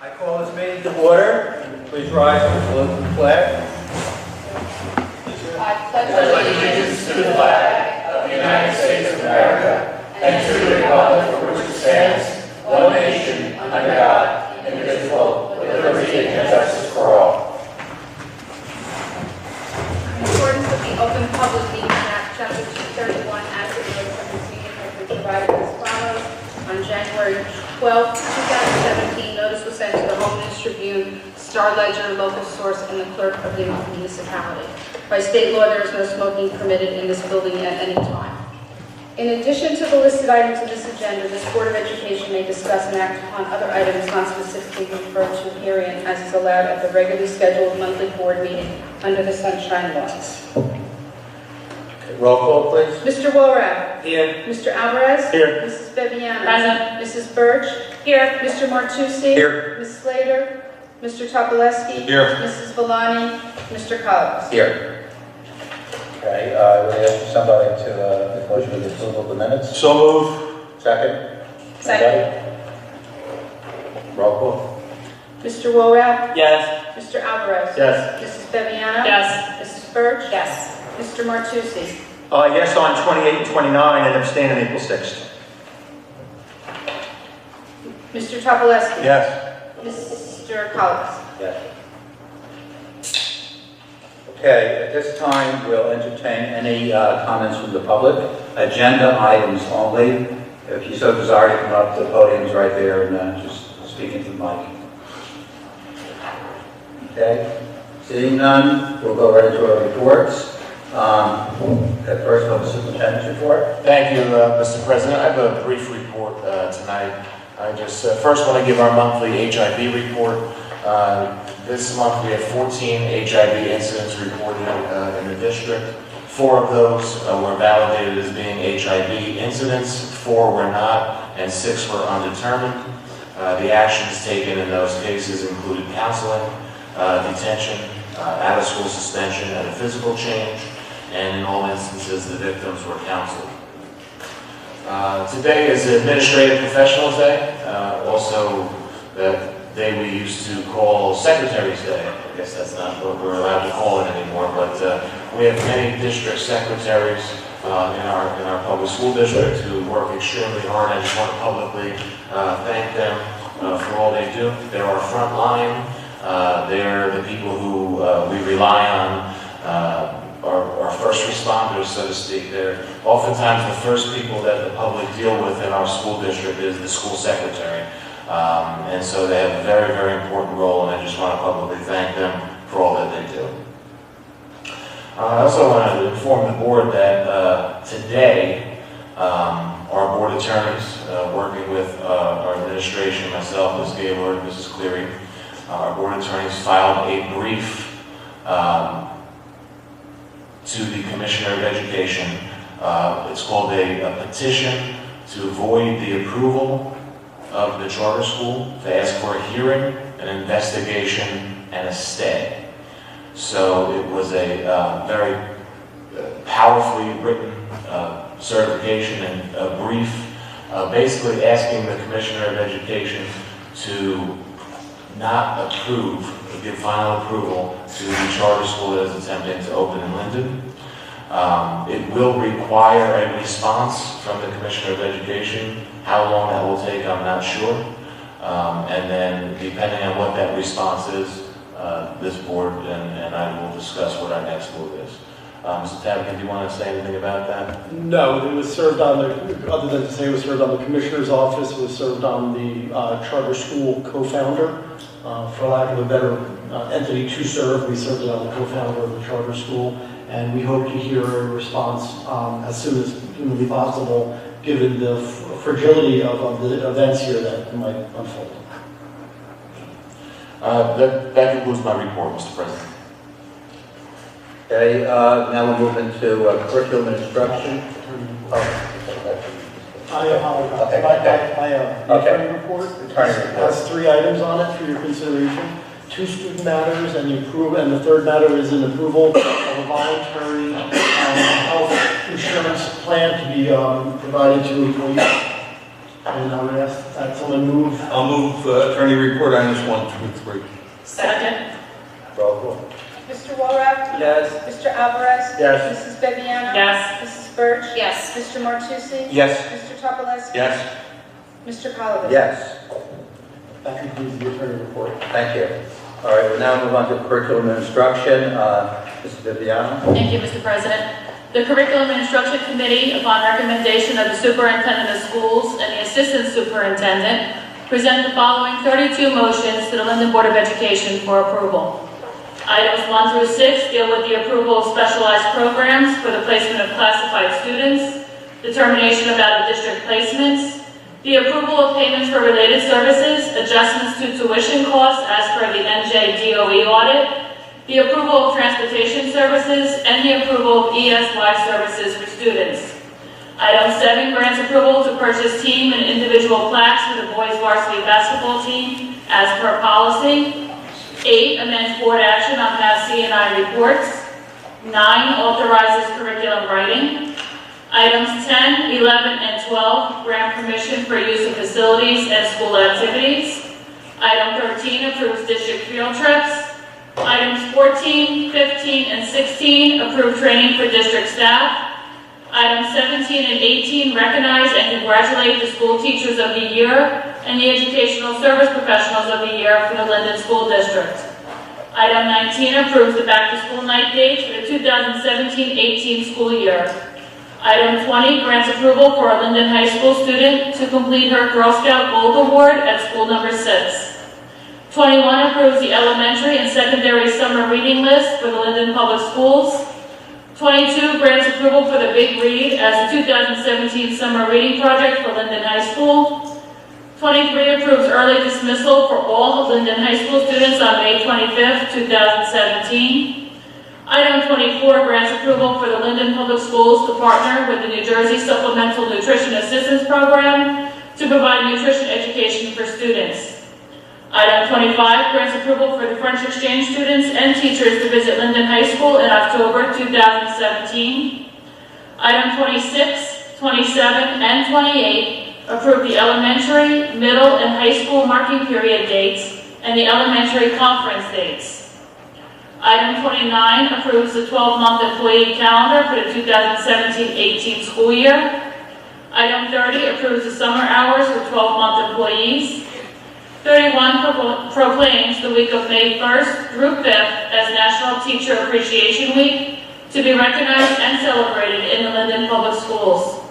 I call this meeting to order. Please rise and salute the flag. I pledge allegiance to the flag of the United States of America and to the republic for which it stands, one nation, under God, indivisible, with liberty and justice for all. In accordance with the Open Public Meeting Act, Chapter 231, as it relates to this meeting, has been provided as follows. On January 12, 2017, notice was sent to the Home News Tribune, Star Ledger, local source, and the clerk of the municipality. By state law, there is no smoking permitted in this building at any time. In addition to the listed items in this agenda, this Board of Education may discuss and act upon other items not specifically referred to herein as is allowed at the regularly scheduled monthly board meeting under the Sunshine Laws. Roll call, please. Mr. Walrath. Here. Mr. Alvarez. Here. Mrs. Beviano. Present. Mrs. Birch. Here. Mr. Martucci. Here. Ms. Slater. Mr. Topoleski. Here. Mrs. Villani. Mr. Collins. Here. Okay, I would ask somebody to make a motion for the approval of the minutes. So move. Second? Second. Anybody? Roll call. Mr. Walrath. Yes. Mr. Alvarez. Yes. Mrs. Beviano. Yes. Mrs. Birch. Yes. Mr. Martucci. Yes on 28 and 29 and abstain on April 6th. Mr. Topoleski. Yes. Mr. Collins. Yes. Okay, at this time, we'll entertain any comments from the public. Agenda items only. If you so desire, to come up to the podiums right there and just speak into the mic. Okay, seeing none, we'll go right into our reports. At first, on the superintendent's report. Thank you, Mr. President. I have a brief report tonight. I just first want to give our monthly HIV report. This month we have 14 HIV incidents reported in the district. 4 of those were validated as being HIV incidents, 4 were not, and 6 were undetermined. The actions taken in those cases included counseling, detention, out-of-school suspension, and a physical change. And in all instances, the victims were counseled. Today is Administrative Professionals Day, also the day we used to call Secretary's Day. I guess that's not what we're allowed to call it anymore, but we have many district secretaries in our public school district who work extremely hard. I just want to publicly thank them for all they do. They're our front line. They're the people who we rely on. Our first responders, so to speak. They're oftentimes the first people that the public deal with in our school district is the school secretary. And so they have a very, very important role, and I just want to publicly thank them for all that they do. I also want to inform the board that today, our board attorneys, working with our administration, myself, Ms. Gaylord, Mrs. Cleary, our board attorneys filed a brief to the Commissioner of Education. It's called a petition to void the approval of the charter school, to ask for a hearing, an investigation, and a stay. So it was a very powerfully written certification and a brief basically asking the Commissioner of Education to not approve, give final approval to the charter school that is attempting to open in Linden. It will require a response from the Commissioner of Education. How long that will take, I'm not sure. And then, depending on what that response is, this board and I will discuss what our next move is. Mr. Tabican, do you want to say anything about that? No, it was served on the, other than to say it was served on the Commissioner's office, it was served on the charter school co-founder. For lack of a better entity to serve, we served it on the co-founder of the charter school, and we hope to hear a response as soon as humanly possible, given the fragility of the events here that might unfold. That concludes my report, Mr. President. Okay, now we'll move into curriculum and instruction. I apologize. Okay. My attorney report Attorney report. has 3 items on it for your consideration. 2 student matters and the approval, and the third matter is an approval of a voluntary health insurance plan to be provided to employees. And I would ask that someone move. I'll move attorney report items 1 through 3. Second. Roll call. Mr. Walrath? Yes. Mr. Alvarez? Yes. Mrs. Bebiano? Yes. Mrs. Birch? Yes. Mr. Martucci? Yes. Mr. Topolesky? Yes. Mr. Colvin? Yes, That concludes the attorney report. thank you. All right, we'll now move on to curriculum and instruction. Mrs. Viviano? Thank you, Mr. President. The Curriculum and Instruction Committee, upon recommendation of the Superintendent of Schools and the Assistant Superintendent, present the following 32 motions to the Linden Board of Education for approval. Items 1 through 6 deal with the approval of specialized programs for the placement of classified students, determination of out-of-district placements, the approval of payments for related services, adjustments to tuition costs as per the NJ-DOE audit, the approval of transportation services, and the approval of ESY services for students. Item 7 grants approval to purchase team and individual plaques for the boys varsity basketball team as per policy. 8 amends board action on past C&I reports. 9 authorizes curriculum writing. Items 10, 11, and 12 grant permission for use of facilities and school activities. Item 13 approves district field trips. Items 14, 15, and 16 approve training for district staff. Items 17 and 18 recognize and congratulate the school teachers of the year and the educational service professionals of the year for the Linden School District. Item 19 approves the back-to-school night dates for the 2017-18 school year. Item 20 grants approval for a Linden High School student to complete her Girl Scout Gold Award at school number 6. 21 approves the elementary and secondary summer reading list for the Linden Public Schools. 22 grants approval for the Big Read as the 2017 summer reading project for Linden High School. 23 approves early dismissal for all of Linden High School students on May 25th, 2017. Item 24 grants approval for the Linden Public Schools to partner with the New Jersey Supplemental Nutrition Assistance Program to provide nutrition education for students. Item 25 grants approval for the French exchange students and teachers to visit Linden High School in October 2017. Item 26, 27, and 28 approve the elementary, middle, and high school marking period dates and the elementary conference dates. Item 29 approves the 12-month employee calendar for the 2017-18 school year. Item 30 approves the summer hours for 12-month employees. 31 proclaims the week of May 1st through 5th as National Teacher Appreciation Week to be recognized and celebrated in the Linden Public Schools.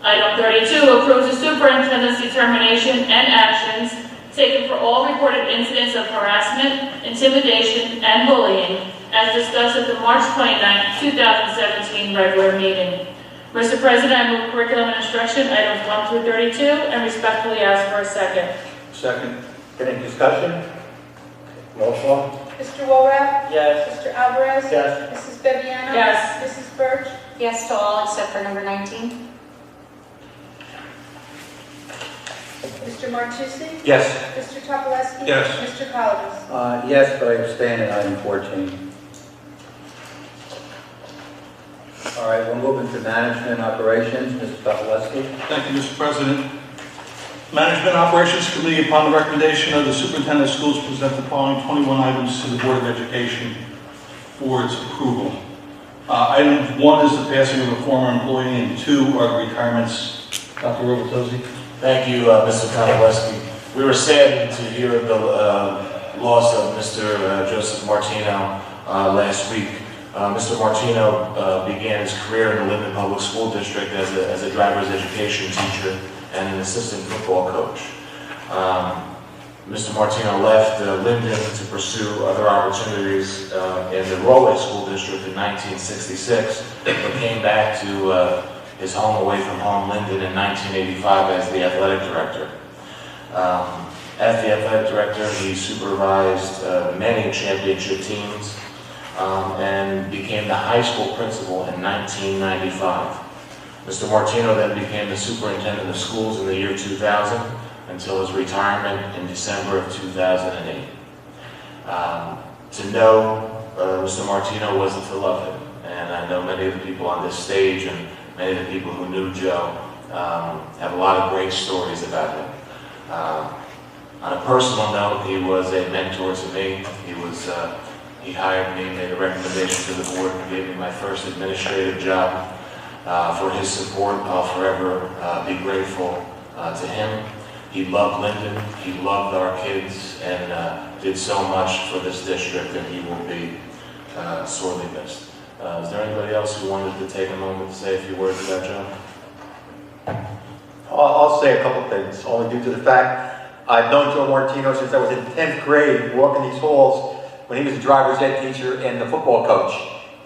Item 32 approves the superintendent's determination and actions taken for all reported incidents of harassment, intimidation, and bullying as discussed at the March 29, 2017 regular meeting. Mr. President, I move curriculum and instruction items 1 through 32 and respectfully ask for a second. Second. Any discussion? Roll call. Mr. Walrath? Yes. Mr. Alvarez? Yes. Mrs. Bebiano? Yes. Mrs. Birch? Yes to all except for number 19. Mr. Martucci? Yes. Mr. Topolesky? Yes. Mr. Colvin? Yes, but I abstain in item 14. All right, we'll move into management operations. Mr. Topolesky. Thank you, Mr. President. Management Operations Committee, upon the recommendation of the Superintendent of Schools, present the following 21 items to the Board of Education for its approval. Item 1 is the passing of a former employee, and 2 are the retirements. Dr. Robertosi. Thank you, Mr. Konowalski. We were saddened to hear of the loss of Mr. Joseph Martino last week. Mr. Martino began his career in the Linden Public School District as a driver's education teacher and an assistant football coach. Mr. Martino left Linden to pursue other opportunities in the Rolway School District in 1966, but came back to his home away from home, Linden, in 1985 as the athletic director. As the athletic director, he supervised many championship teams and became the high school principal in 1995. Mr. Martino then became the superintendent of schools in the year 2000 until his retirement in December of 2008. To know Mr. Martino wasn't to love him, and I know many of the people on this stage and many of the people who knew Joe have a lot of great stories about him. On a personal note, he was a mentor to me. He hired me, made a recommendation to the board, and gave me my first administrative job. For his support, I'll forever be grateful to him. He loved Linden, he loved our kids, and did so much for this district, and he will be sorely missed. Is there anybody else who wanted to take a moment to say a few words about Joe? I'll say a couple things, only due to the fact I've known Joe Martino since I was in 10th grade, walking these halls when he was the driver's ed teacher and the football coach.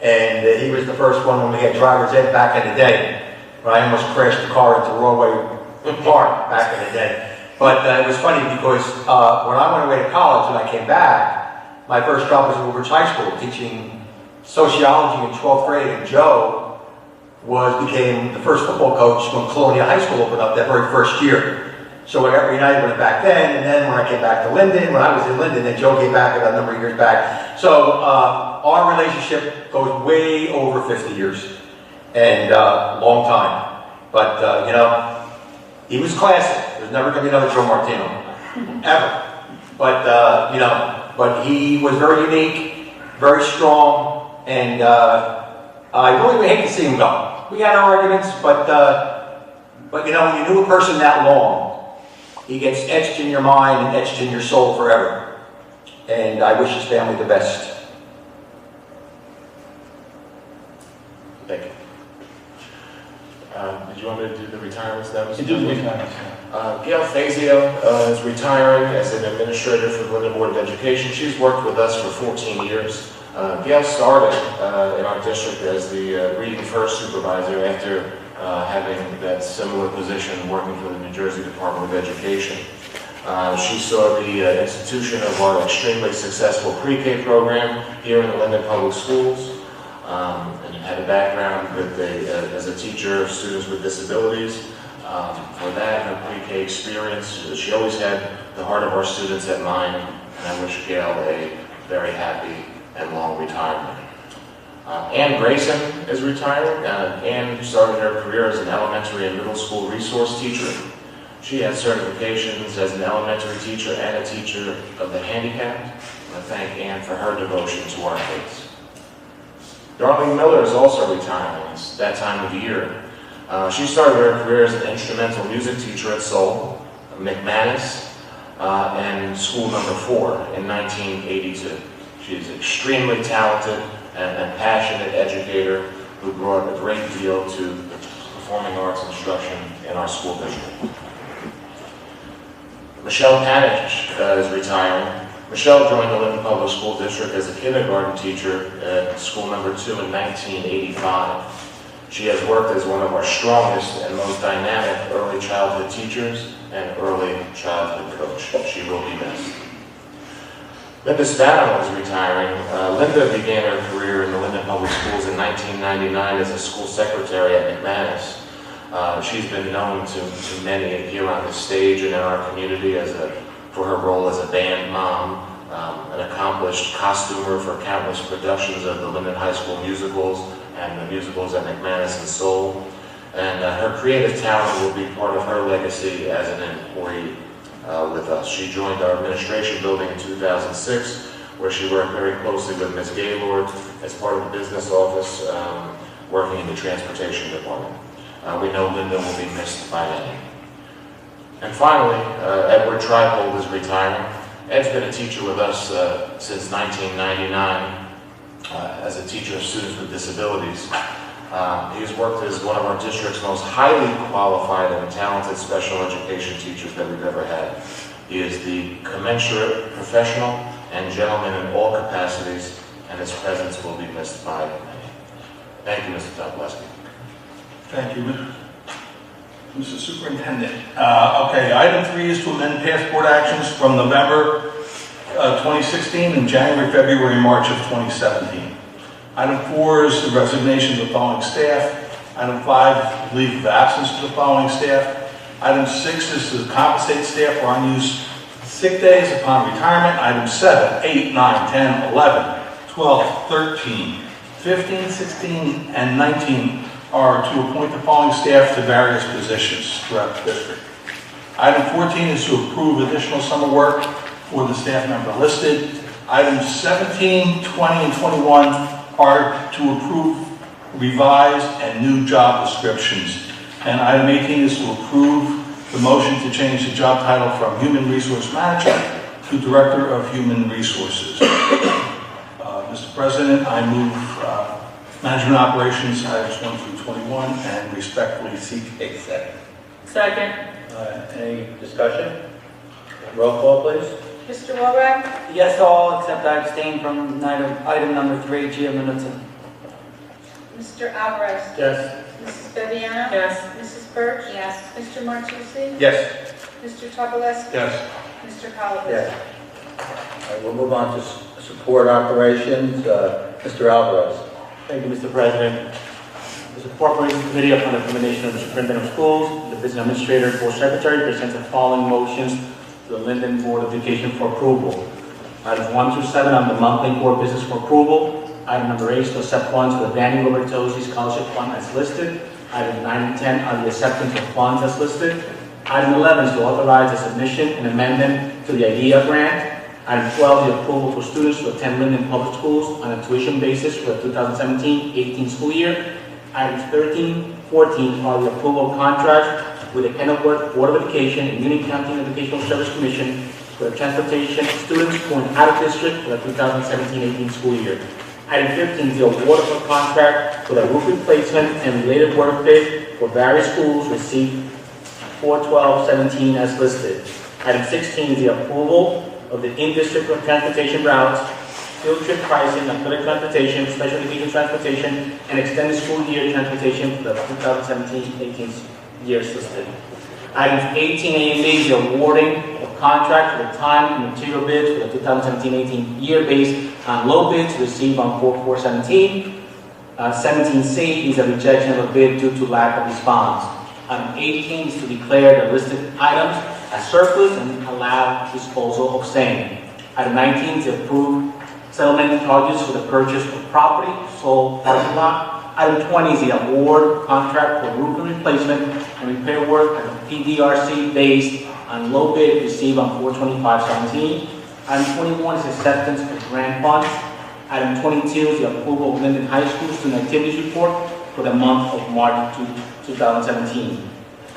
And he was the first one when we had driver's ed back in the day. When I almost crashed the car into Broadway Park back in the day. But it was funny because when I went away to college and I came back, my first job was at Woodbridge High School teaching sociology in 12th grade, and Joe became the first football coach when Colonia High School opened up that very first year. So whenever United went back then, and then when I came back to Linden, when I was in Linden, then Joe came back about a number of years back. So our relationship goes way over 50 years, and long time. But you know, he was classic. There's never going to be another Joe Martino, ever. But you know, but he was very unique, very strong, and I really would hate to see him go. We had our arguments, but you know, when you knew a person that long, he gets etched in your mind and etched in your soul forever. And I wish his family the best. Thank you. Did you want me to do the retirements now? You do the retirements. Gail Fazio is retiring as an administrator for the Linden Board of Education. She's worked with us for 14 years. Gail started in our district as the Reading First supervisor after having that similar position working for the New Jersey Department of Education. She saw the institution of our extremely successful pre-K program here in the Linden Public Schools, and had a background as a teacher of students with disabilities. For that, her pre-K experience, she always had the heart of our students at mind, and I wish Gail a very happy and long retirement. Ann Grayson is retiring. Ann started her career as an elementary and middle school resource teacher. She has certifications as an elementary teacher and a teacher of the handicapped. I thank Ann for her devotion to our kids. Darlene Miller is also retiring. It's that time of year. She started her career as an instrumental music teacher at Seoul, McManus, and school number 4 in 1982. She's extremely talented and passionate educator who brought a great deal to the performing arts instruction in our school district. Michelle Panich is retiring. Michelle joined the Linden Public School District as a kindergarten teacher at school number 2 in 1985. She has worked as one of our strongest and most dynamic early childhood teachers and early childhood coach. She will be missed. Linda Spano is retiring. Linda began her career in the Linden Public Schools in 1999 as a school secretary at McManus. She's been known to many here on the stage and in our community for her role as a band mom, an accomplished costumer for countless productions of the Linden High School musicals and the musicals at McManus and Seoul. And her creative talent will be part of her legacy as an employee with us. She joined our administration building in 2006, where she worked very closely with Ms. Gaylord as part of the business office, working in the transportation department. We know Linda will be missed by many. And finally, Edward Tripold is retiring. Ed's been a teacher with us since 1999 as a teacher of students with disabilities. He's worked as one of our district's most highly qualified and talented special education teachers that we've ever had. He is the commensurate professional and gentleman in all capacities, and his presence will be missed by many. Thank you, Mr. Topolsky. Thank you, Mr. Superintendent. Okay, item 3 is to amend passport actions from November 2016 and January, February, March of 2017. Item 4 is the resignations of the following staff. Item 5, leave of absence to the following staff. Item 6 is to compensate staff for unused sick days upon retirement. Item 7, 8, 9, 10, 11, 12, 13, 15, 16, and 19 are to appoint the following staff to various positions throughout the district. Item 14 is to approve additional summer work for the staff member listed. Items 17, 20, and 21 are to approve revised and new job descriptions. And item 18 is to approve the motion to change the job title from Human Resource Manager to Director of Human Resources. Mr. President, I move Management Operations, items 1 through 21, and respectfully seek a second. Second. Any discussion? Roll call, please. Mr. Walrack? Yes to all, except I abstain from item number 3, Gia Minuten. Mr. Alvarez? Yes. Mrs. Beviano? Yes. Mrs. Birch? Yes. Mr. Martucci? Yes. Mr. Topolesky? Yes. Mr. Colvin? Yes. All right, we'll move on to support operations. Mr. Alvarez. Thank you, Mr. President. The Support Operations Committee, upon the recommendation of the Superintendent of Schools, the Business Administrator, and Board Secretary, presents the following motions to the Linden Board of Education for approval. Items 1 through 7 on the monthly board business for approval. Item number 8 is to accept funds for the Danny Robertosi Scholarship Fund as listed. Items 9 and 10 are the acceptance of funds as listed. Item 11 is to authorize the submission and amendment to the IDEA grant. Item 12 is the approval for students to attend Linden Public Schools on a tuition basis for the 2017-18 school year. Items 13, 14 are the approval of contracts with the Kenilworth Board of Education and Union County Educational Service Commission for the transportation of students going out of district for the 2017-18 school year. Item 15 is the award of a contract for the roof replacement and related work bid for various schools received 4/12/17 as listed. Item 16 is the approval of the in-district transportation routes, field trip pricing, athletic transportation, special education transportation, and extended school year transportation for the 2017-18 years listed. Items 18A and B is the awarding of contract for the time and material bids for the 2017-18 year based on low bids received on 4/4/17. 17C is a rejection of a bid due to lack of response. Item 18 is to declare the listed items as surplus and allow disposal of same. Item 19 is to approve settlement charges for the purchase of property sold parking lot. Item 20 is the award contract for roof replacement and repair work at the PDRC based on low bid received on 4/25/17. Item 21 is acceptance of grant funds. Item 22 is the approval of Linden High School student activities report for the month of March 2017.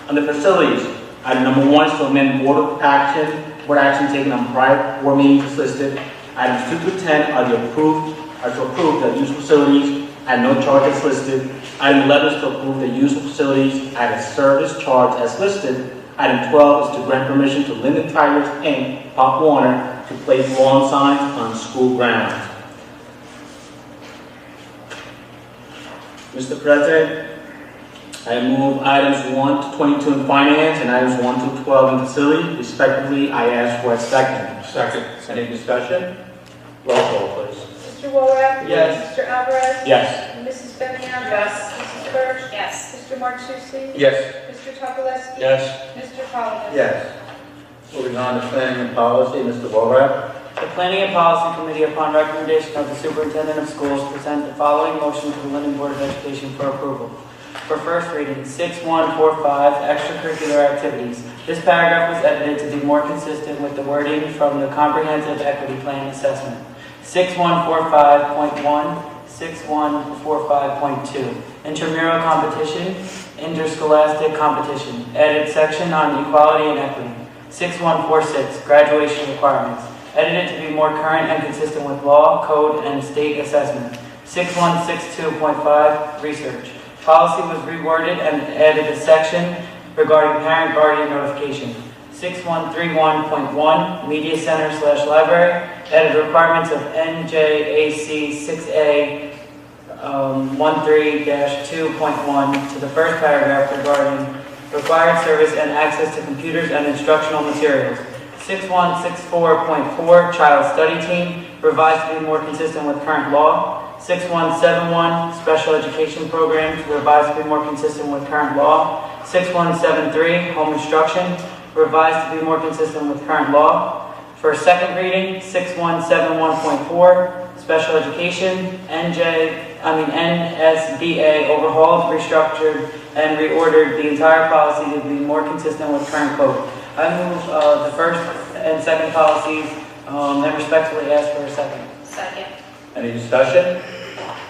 Under facilities, item number 1 is to amend board action taken on prior board meetings as listed. Items 2 through 10 are to approve the use of facilities at no charge as listed. Item 11 is to approve the use of facilities at a service charge as listed. Item 12 is to grant permission to Linden Tigers Inc., Pop Warner, to place lawn signs on school grounds. Mr. President, I move items 1 to 22 in finance and items 1 to 12 in facility. Respectively, I ask for a second. Second. Any discussion? Roll call, please. Mr. Walrack? Yes. Mr. Alvarez? Yes. Mrs. Beviano? Yes. Mrs. Birch? Yes. Mr. Martucci? Yes. Mr. Topolesky? Yes. Mr. Colvin? Yes. Moving on to planning and policy, Mr. Walrack. The Planning and Policy Committee, upon recommendation of the Superintendent of Schools, present the following motion to the Linden Board of Education for approval. For first reading, 6145, extracurricular activities. This paragraph was edited to be more consistent with the wording from the Comprehensive Equity Plan Assessment. 6145.1, 6145.2, intramural competition, interscholastic competition. Added section on equality and equity. 6146, graduation requirements. Edited to be more current and consistent with law, code, and state assessment. 6162.5, research. Policy was reworded and added a section regarding parent-guardian notification. 6131.1, media center/library. Added requirements of NJAC 6A 13-2.1 to the first paragraph regarding required service and access to computers and instructional materials. 6164.4, child study team, revised to be more consistent with current law. 6171, special education programs, revised to be more consistent with current law. 6173, home instruction, revised to be more consistent with current law. For second reading, 6171.4, special education, NJ NSBA overhauled, restructured, and reordered the entire policy to be more consistent with current code. I move the first and second policies and respectfully ask for a second. Second. Any discussion?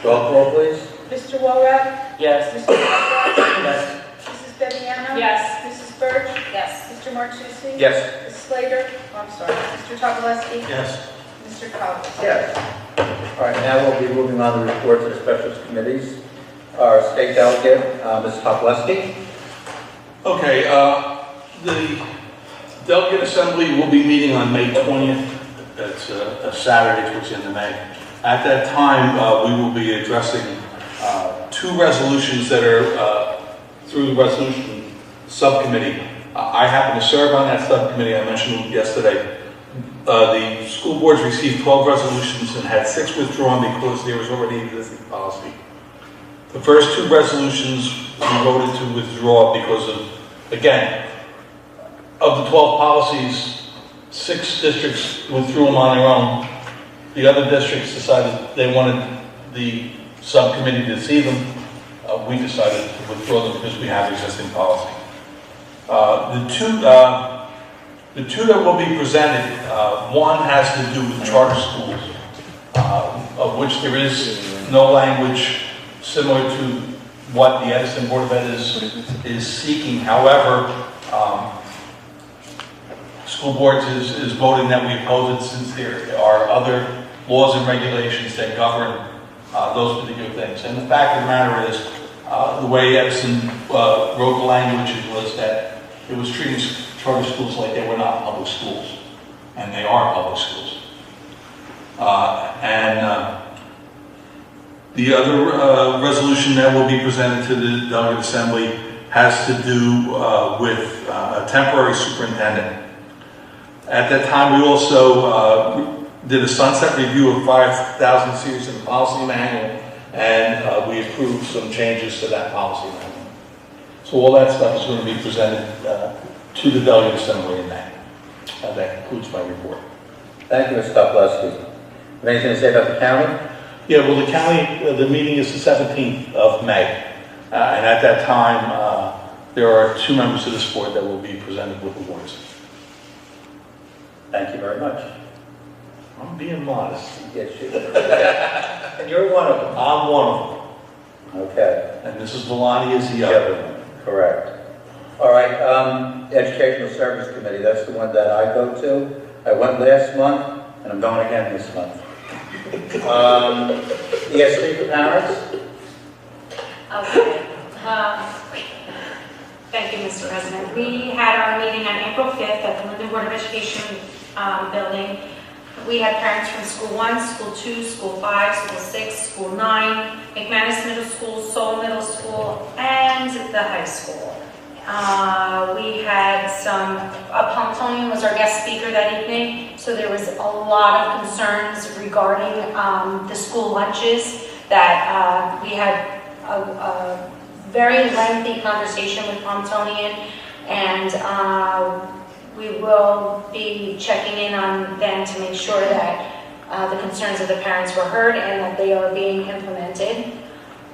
Roll call, please. Mr. Walrath? Yes. Mr. Blackwell? Yes. Mrs. Bebiano? Yes. Mrs. Birch? Yes. Mr. Martucci? Yes. Ms. Slater? Oh, I'm sorry. Mr. Topolowski? Yes. Mr. Collins? Yes. All right, now we'll be moving on to reports of the special committees. Our state delegate, Ms. Topolowski. Okay, the delegate assembly will be meeting on May 20th. It's a Saturday towards the end of May. At that time, we will be addressing two resolutions that are through the resolution subcommittee. I happen to serve on that subcommittee. I mentioned it yesterday. The school boards received 12 resolutions and had 6 withdrawn because there was already existing policy. The first 2 resolutions we voted to withdraw because of, again, of the 12 policies, 6 districts withdrew them on their own. The other districts decided they wanted the subcommittee to see them. We decided to withdraw them because we have existing policy. The two that will be presented, one has to do with charter schools, of which there is no language similar to what the Edison Board of Ed is seeking. However, school boards is voting that we oppose it since there are other laws and regulations that govern those particular things. And the fact of the matter is, the way Edison wrote the language was that it was treating charter schools like they were not public schools, and they are public schools. The other resolution that will be presented to the delegate assembly has to do with a temporary superintendent. At that time, we also did a sunset review of 5,000 series in the policy manual, and we approved some changes to that policy manual. So all that stuff is going to be presented to the delegate assembly in May. That concludes my report. Thank you, Ms. Topolowski. Anything to say about the county? Yeah, well, the county, the meeting is the 17th of May. And at that time, there are 2 members of this board that will be presented with awards. Thank you very much. I'm being modest. Yes, you and you're one of them. I'm one of them. Okay. And Mrs. Villani is the The other. other one. Correct. All right, Educational Service Committee, that's the one that I go to. I went last month, and I'm going again this month. ESP for parents? Okay. Thank you, Mr. President. We had our meeting on April 5th at the Linden Board of Education building. We had parents from School 1, School 2, School 5, School 6, School 9, McManus Middle School, Seoul Middle School, and the high school. We had Pontonian was our guest speaker that evening, so there was a lot of concerns regarding the school lunches that we had a very lengthy conversation with Pontonian, and we will be checking in on them to make sure that the concerns of the parents were heard and that they are being implemented.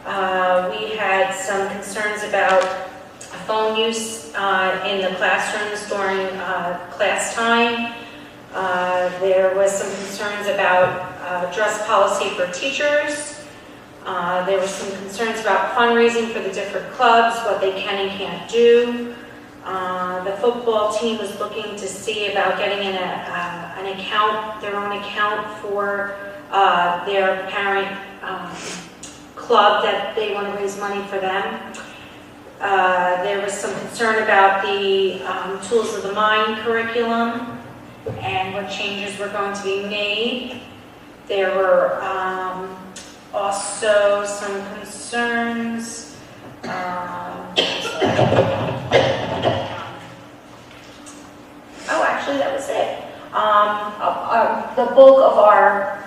We had some concerns about phone use in the classrooms during class time. There was some concerns about dress policy for teachers. There were some concerns about fundraising for the different clubs, what they can and can't do. The football team was looking to see about getting an account, their own account for their parent club that they want to raise money for them. There was some concern about the Tools of the Mind curriculum and what changes were going to be made. There were also some concerns. Actually, that was it. The bulk of our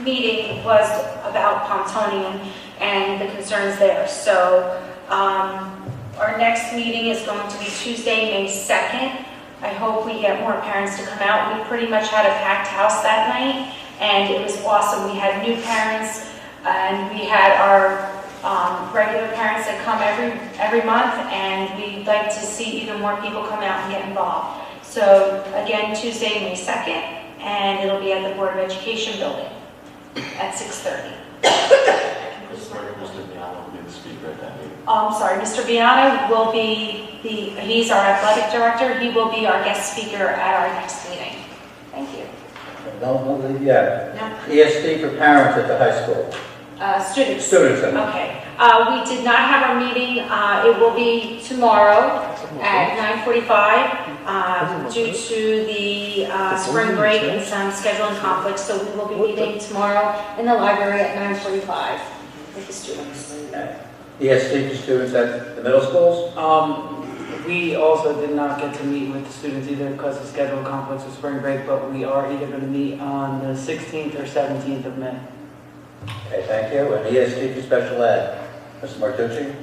meeting was about Pontonian and the concerns there. So our next meeting is going to be Tuesday, May 2nd. I hope we get more parents to come out. We pretty much had a packed house that night, and it was awesome. We had new parents And we had our regular parents that come every month, and we'd like to see even more people come out and get involved. So again, Tuesday, May 2nd, and it'll be at the Board of Education building at 6:30. Mr. Biano will be the speaker at that meeting. Sorry, Mr. Biano will be he's our athletic director. He will be our guest speaker at our next meeting. Thank you. Don't leave yet. No. ESD for parents at the high school. Students. Students, I mean. Okay. We did not have our meeting. It will be tomorrow at 9:45 due to the spring break and some scheduling conflicts. So we will be meeting tomorrow in the library at 9:45 with the students. ESD for students at the middle schools? We also did not get to meet with the students either because of schedule conflicts with spring break, but we are either going to meet on the 16th or 17th of May. Okay, thank you. And ESD for special ed, Mr. Martucci?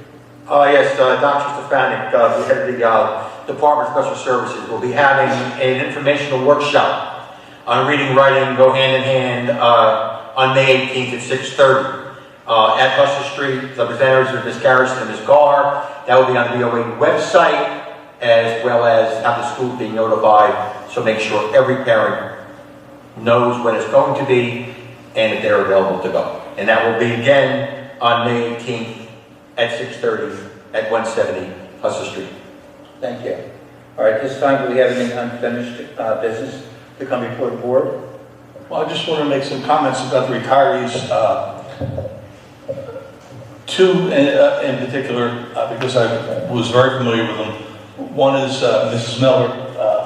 Yes, Dr. Stefanik, the head of the Department of Special Services, will be having an informational workshop on reading, writing, go hand in hand on May 18th at 6:30 at Buster Street. The presenters are Ms. Garrison and Ms. Garr. That will be on the BOA website, as well as have the school be notified, so make sure every parent knows when it's going to be and if they're available to go. And that will be again on May 18th at 6:30 at 170 Buster Street. Thank you. All right, this time, do we have any unfinished business to come before the board? Well, I just want to make some comments about the retirees. Two in particular, because I was very familiar with them. One is Mrs. Miller,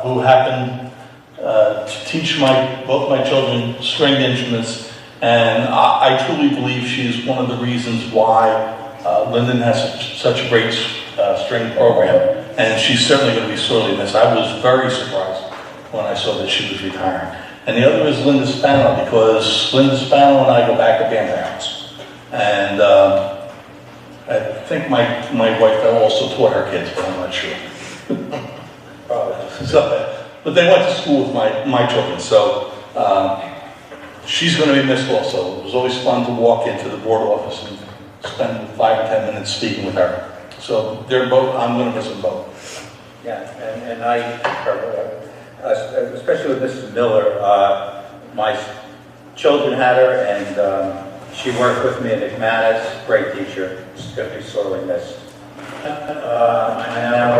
who happened to teach both my children stringed instruments, and I truly believe she is one of the reasons why Linden has such a great string program, and she's certainly going to be sorely missed. I was very surprised when I saw that she was retiring. And the other is Linda Spano, because Linda Spano and I go back to band parents. And I think my wife also taught her kids, but I'm not sure. But they went to school with my children, so she's going to be missed also. It was always fun to walk into the board office and spend 5 or 10 minutes speaking with her. So they're both, I'm going to miss them both. Yeah, and I, especially with Mrs. Miller, my children had her, and she worked with me at McManus, great teacher. She's going to be sorely missed. I know